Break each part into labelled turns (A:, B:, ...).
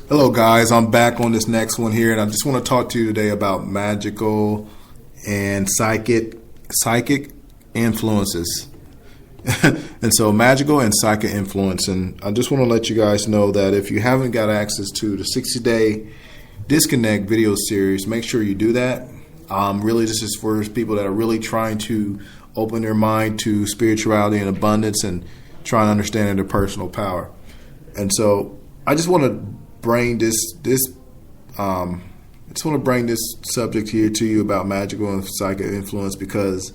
A: Hello guys, I'm back on this next one here, and I just want to talk to you today about magical and psychic influences. And so magical and psychic influence, and I just want to let you guys know that if you haven't got access to the 60-day disconnect video series, make sure you do that. Really, this is for people that are really trying to open their mind to spirituality and abundance and trying to understand their personal power. And so I just want to bring this subject here to you about magical and psychic influence because,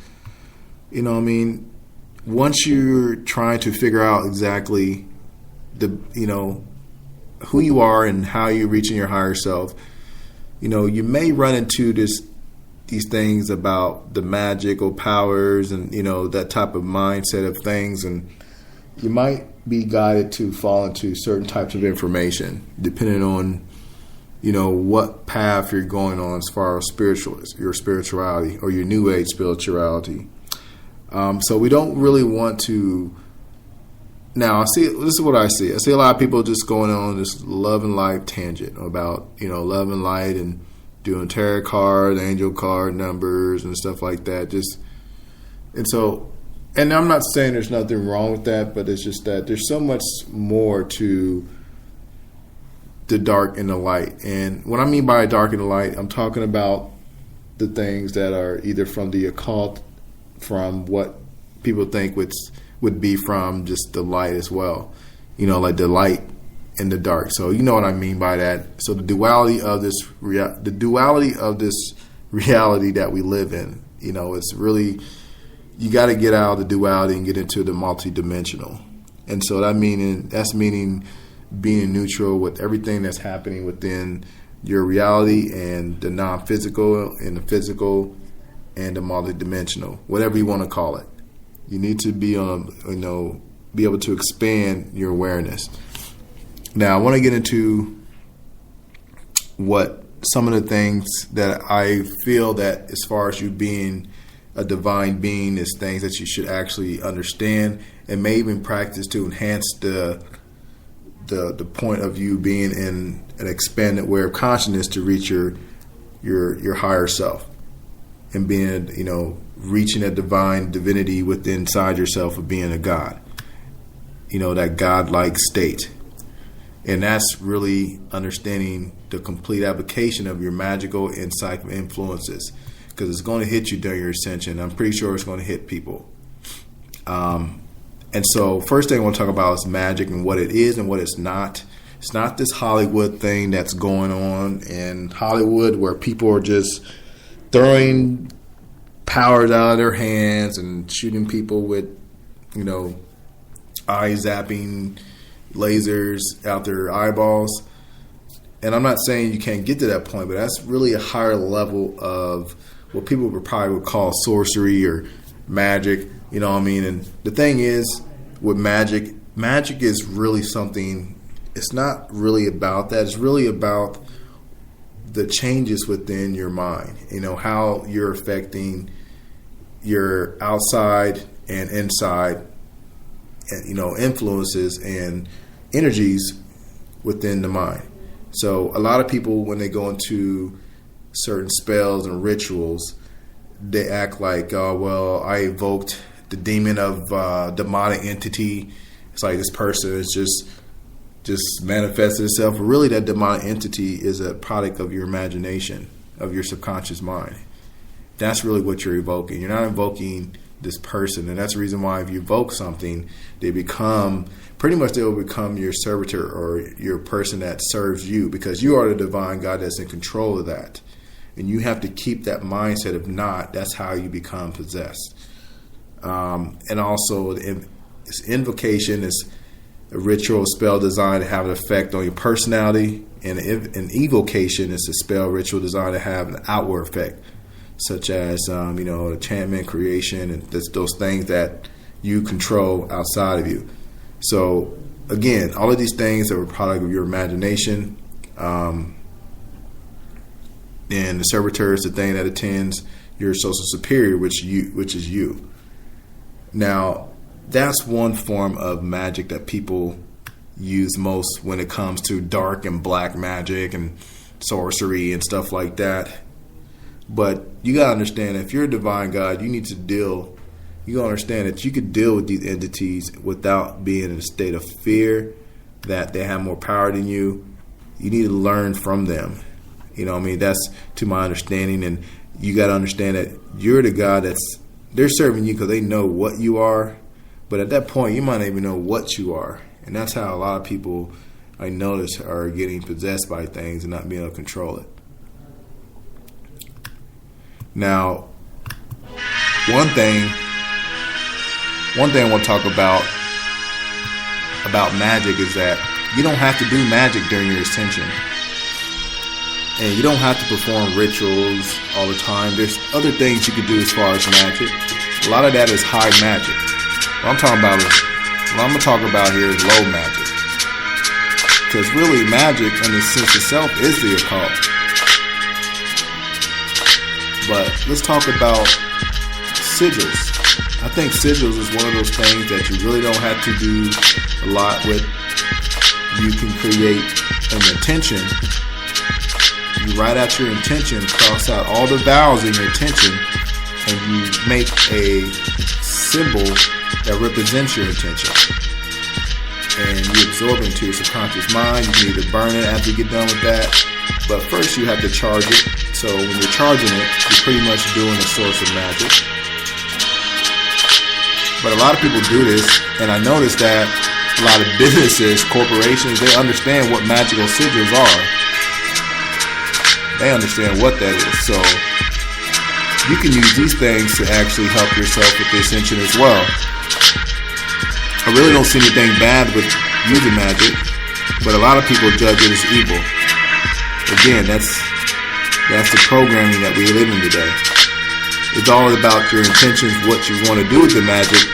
A: once you're trying to figure out exactly who you are and how you're reaching your higher self, you may run into these things about the magical powers and, that type of mindset of things, and you might be guided to fall into certain types of information depending on, what path you're going on as far as your spirituality or your new age spirituality. So we don't really want to. Now, this is what I see. I see a lot of people just going on this love and light tangent about, love and light and doing tarot card, angel card numbers and stuff like that. And I'm not saying there's nothing wrong with that, but it's just that there's so much more to the dark and the light. And what I mean by dark and the light, I'm talking about the things that are either from the occult, from what people think would be from just the light as well. Like the light and the dark. So you know what I mean by that. So the duality of this reality that we live in, it's really, you got to get out of the duality and get into the multidimensional. And so that's meaning being neutral with everything that's happening within your reality and the non-physical and the physical and the multidimensional, whatever you want to call it. You need to be be able to expand your awareness. Now, I want to get into what some of the things that I feel that as far as you being a divine being is things that you should actually understand and may even practice to enhance the point of you being in an expanded way of consciousness to reach your higher self and being, reaching a divinity within inside yourself of being a God, that God-like state. And that's really understanding the complete application of your magical and psychic influences, because it's going to hit you during your ascension. I'm pretty sure it's going to hit people. And so first thing I want to talk about is magic and what it is and what it's not. It's not this Hollywood thing that's going on in Hollywood where people are just throwing powers out of their hands and shooting people with, eye zapping lasers out their eyeballs. And I'm not saying you can't get to that point, but that's really a higher level of what people would probably call sorcery or magic, And the thing is, with magic is really something, it's not really about that. It's really about the changes within your mind, how you're affecting your outside and inside, influences and energies within the mind. So a lot of people, when they go into certain spells and rituals, they act like, oh, well, I evoked the demon of demonic entity. It's like this person is just manifested itself. But really, that demonic entity is a product of your imagination, of your subconscious mind. That's really what you're evoking. You're not invoking this person, and that's the reason why if you evoke something, they will become your servitor or your person that serves you, because you are the divine God that's in control of that. And you have to keep that mindset. If not, that's how you become possessed. And also, this invocation is a ritual spell designed to have an effect on your personality, and an evocation is a spell ritual designed to have an outward effect, such as enchantment, creation, and those things that you control outside of you. So again, all of these things are a product of your imagination. And the servitor is the thing that attends your social superior, which is you. Now, that's one form of magic that people use most when it comes to dark and black magic and sorcery and stuff like that. But you gotta understand, if you're a divine God, you gotta understand that you could deal with these entities without being in a state of fear that they have more power than you. You need to learn from them. You know what I mean? That's to my understanding. And you got to understand that you're the God they're serving you because they know what you are. But at that point, you might not even know what you are. And that's how a lot of people, I notice, are getting possessed by things and not being able to control it. Now, one thing I want to talk about magic is that you don't have to do magic during your ascension. And you don't have to perform rituals all the time. There's other things you can do as far as magic. A lot of that is high magic. What I'm going to talk about here is low magic. Because really, magic in the sense itself is the occult. But let's talk about sigils. I think sigils is one of those things that you really don't have to do a lot with. You can create an intention. You write out your intention, cross out all the vowels in your intention, and you make a symbol that represents your intention. And you absorb it into your subconscious mind. You can either burn it after you get done with that, but first you have to charge it. So when you're charging it, you're pretty much doing a source of magic. But a lot of people do this, and I noticed that a lot of businesses, corporations, they understand what magical sigils are. They understand what that is. So you can use these things to actually help yourself with the ascension as well. I really don't see anything bad with using magic, but a lot of people judge it as evil. Again, that's the programming that we live in today. It's all about your intentions, what you want to do with the magic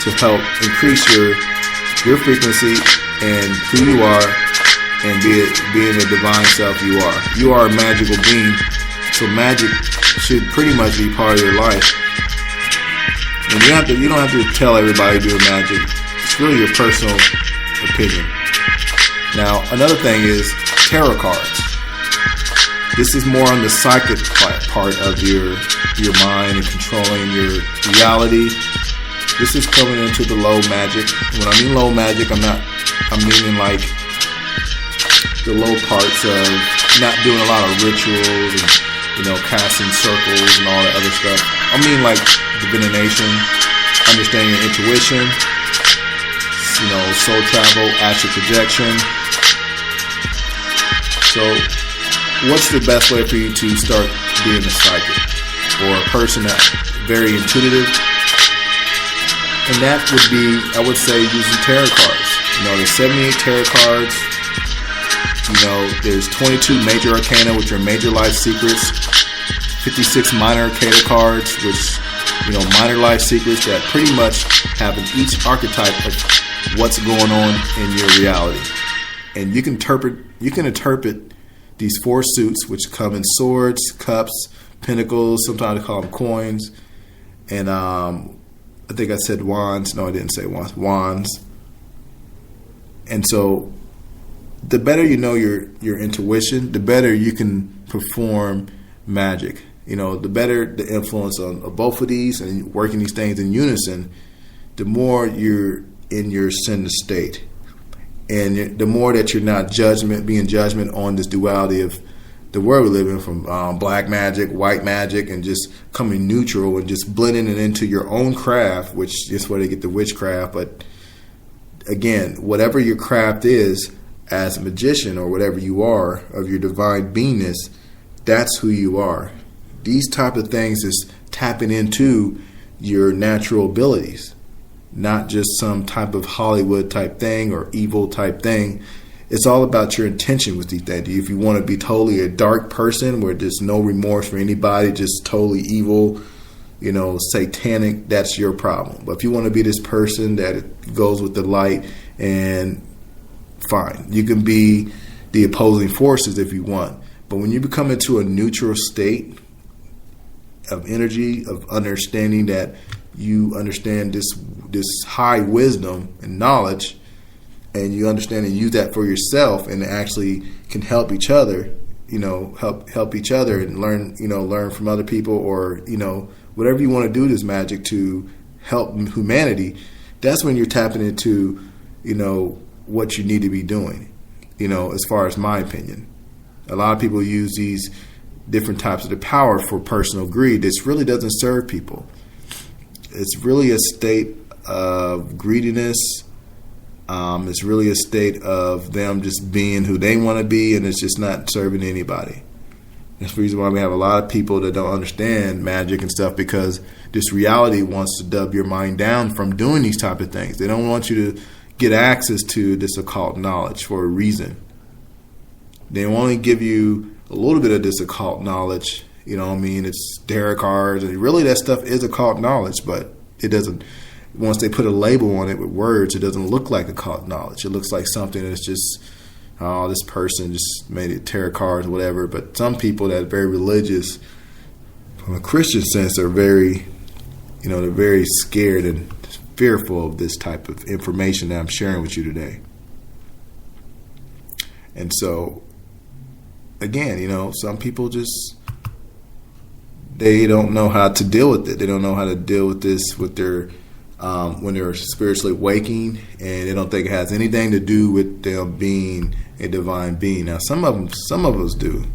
A: to help increase your frequency and who you are, and being the divine self you are. You are a magical being, so magic should pretty much be part of your life. And you don't have to tell everybody to do magic. It's really your personal opinion. Now, another thing is tarot cards. This is more on the psychic part of your mind and controlling your reality. This is coming into the low magic. When I mean low magic, I'm meaning like the low parts of not doing a lot of rituals and, casting circles and all that other stuff. I mean like divination, understanding your intuition, soul travel, astral projection. So what's the best way for you to start being a psychic or a person that's very intuitive? And that would be, I would say, using tarot cards. There's 78 tarot cards. There's 22 major arcana, which are major life secrets. 56 minor arcana cards, which, minor life secrets that pretty much have in each archetype of what's going on in your reality. And you can interpret these four suits, which come in swords, cups, pentacles, sometimes they call them coins, and I think I said wands. No, I didn't say wands. Wands. And so the better you know your intuition, the better you can perform magic. The better the influence of both of these and working these things in unison, the more you're in your ascended state. And the more that you're not being judgment on this duality of the world we live in, from black magic, white magic, and just coming neutral and just blending it into your own craft, which is where they get the witchcraft. But again, whatever your craft is as a magician or whatever you are of your divine beingness, that's who you are. These type of things is tapping into your natural abilities, not just some type of Hollywood type thing or evil type thing. It's all about your intention with these things. If you want to be totally a dark person where there's no remorse for anybody, just totally evil, satanic, that's your problem. But if you want to be this person that goes with the light, and fine, you can be the opposing forces if you want. But when you become into a neutral state of energy, of understanding that you understand this high wisdom and knowledge, and you understand and use that for yourself, and actually can help each other, help each other and learn from other people, or, whatever you want to do with this magic to help humanity, that's when you're tapping into, what you need to be doing, as far as my opinion. A lot of people use these different types of the power for personal greed. This really doesn't serve people. It's really a state of greediness. It's really a state of them just being who they want to be, and it's just not serving anybody. That's the reason why we have a lot of people that don't understand magic and stuff, because this reality wants to dub your mind down from doing these type of things. They don't want you to get access to this occult knowledge for a reason. They only give you a little bit of this occult knowledge. It's tarot cards, and really that stuff is occult knowledge, but it doesn't. Once they put a label on it with words, it doesn't look like occult knowledge. It looks like something that's just, this person just made it tarot cards or whatever. But some people that are very religious, from a Christian sense, are very, they're very scared and fearful of this type of information that I'm sharing with you today. And so, again, some people just, they don't know how to deal with it. They don't know how to deal with this with their when they're spiritually waking, and they don't think it has anything to do with them being a divine being. Now, some of us do.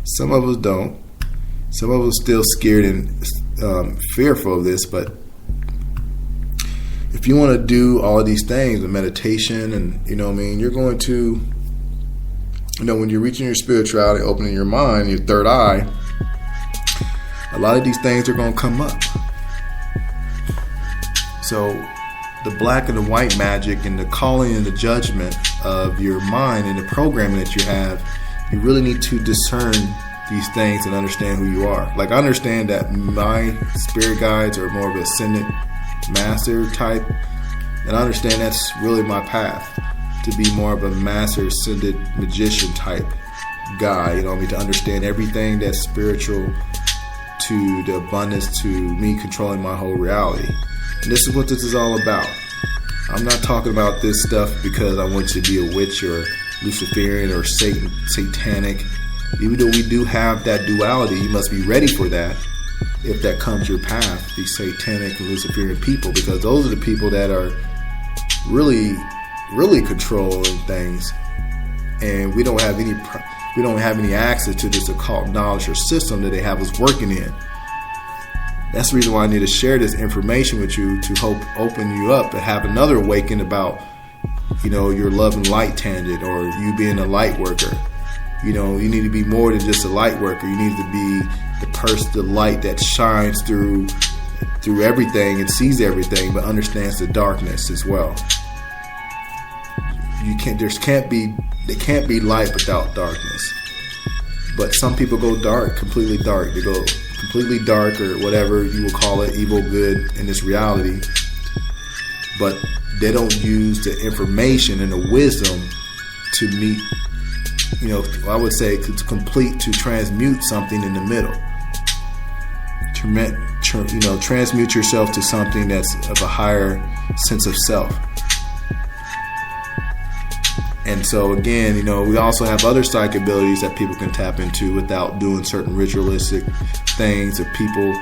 A: Some of us don't. Some of us still scared and fearful of this. But if you want to do all of these things, the meditation, and you're going to, when you're reaching your spirituality, opening your mind, your third eye, a lot of these things are going to come up. So the black and the white magic and the calling and the judgment of your mind and the programming that you have, you really need to discern these things and understand who you are. Like, I understand that my spirit guides are more of an ascendant master type, and I understand that's really my path, to be more of a master ascendant magician type guy, to understand everything that's spiritual to the abundance to me controlling my whole reality. And this is what this is all about. I'm not talking about this stuff because I want you to be a witch or Luciferian or satanic. Even though we do have that duality, you must be ready for that if that comes your path, these satanic and Luciferian people, because those are the people that are really, really controlling things, and we don't have any access to this occult knowledge or system that they have us working in. That's the reason why I need to share this information with you, to hope open you up and have another awakening about, your love and light tangent, or you being a light worker. You need to be more than just a light worker. You need to be the light that shines through everything and sees everything, but understands the darkness as well. There can't be light without darkness. But some people go dark, completely dark. They go completely dark, or whatever you will call it, evil, good, in this reality. But they don't use the information and the wisdom to meet, I would say to transmute something in the middle. Transmute yourself to something that's of a higher sense of self. And so again, we also have other psychic abilities that people can tap into without doing certain ritualistic things that people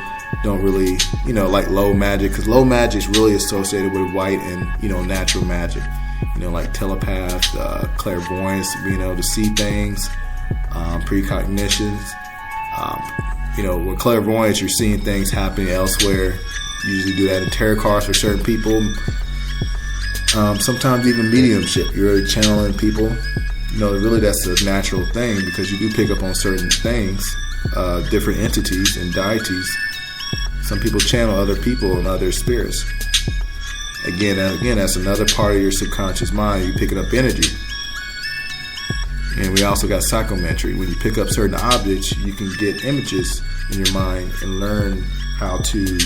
A: don't really, like low magic, because low magic is really associated with white and, natural magic, like telepath, clairvoyance, being able to see things, precognitions. With clairvoyance, you're seeing things happening elsewhere. You usually do that in tarot cards for certain people. Sometimes even mediumship, you're really channeling people. Really that's a natural thing, because you do pick up on certain things, different entities and deities. Some people channel other people and other spirits. Again, that's another part of your subconscious mind. You picking up energy. And we also got psychometry. When you pick up certain objects, you can get images in your mind and learn how to,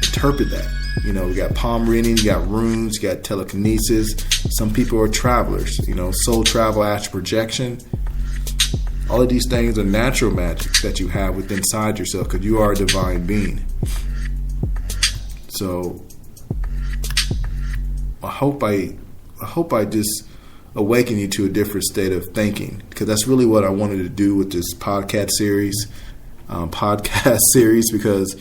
A: interpret that. We got palm reading, you got runes, you got telekinesis. Some people are travelers, soul travel, astral projection. All of these things are natural magic that you have within inside yourself, because you are a divine being. So hope I just awaken you to a different state of thinking, because that's really what I wanted to do with this podcast series, because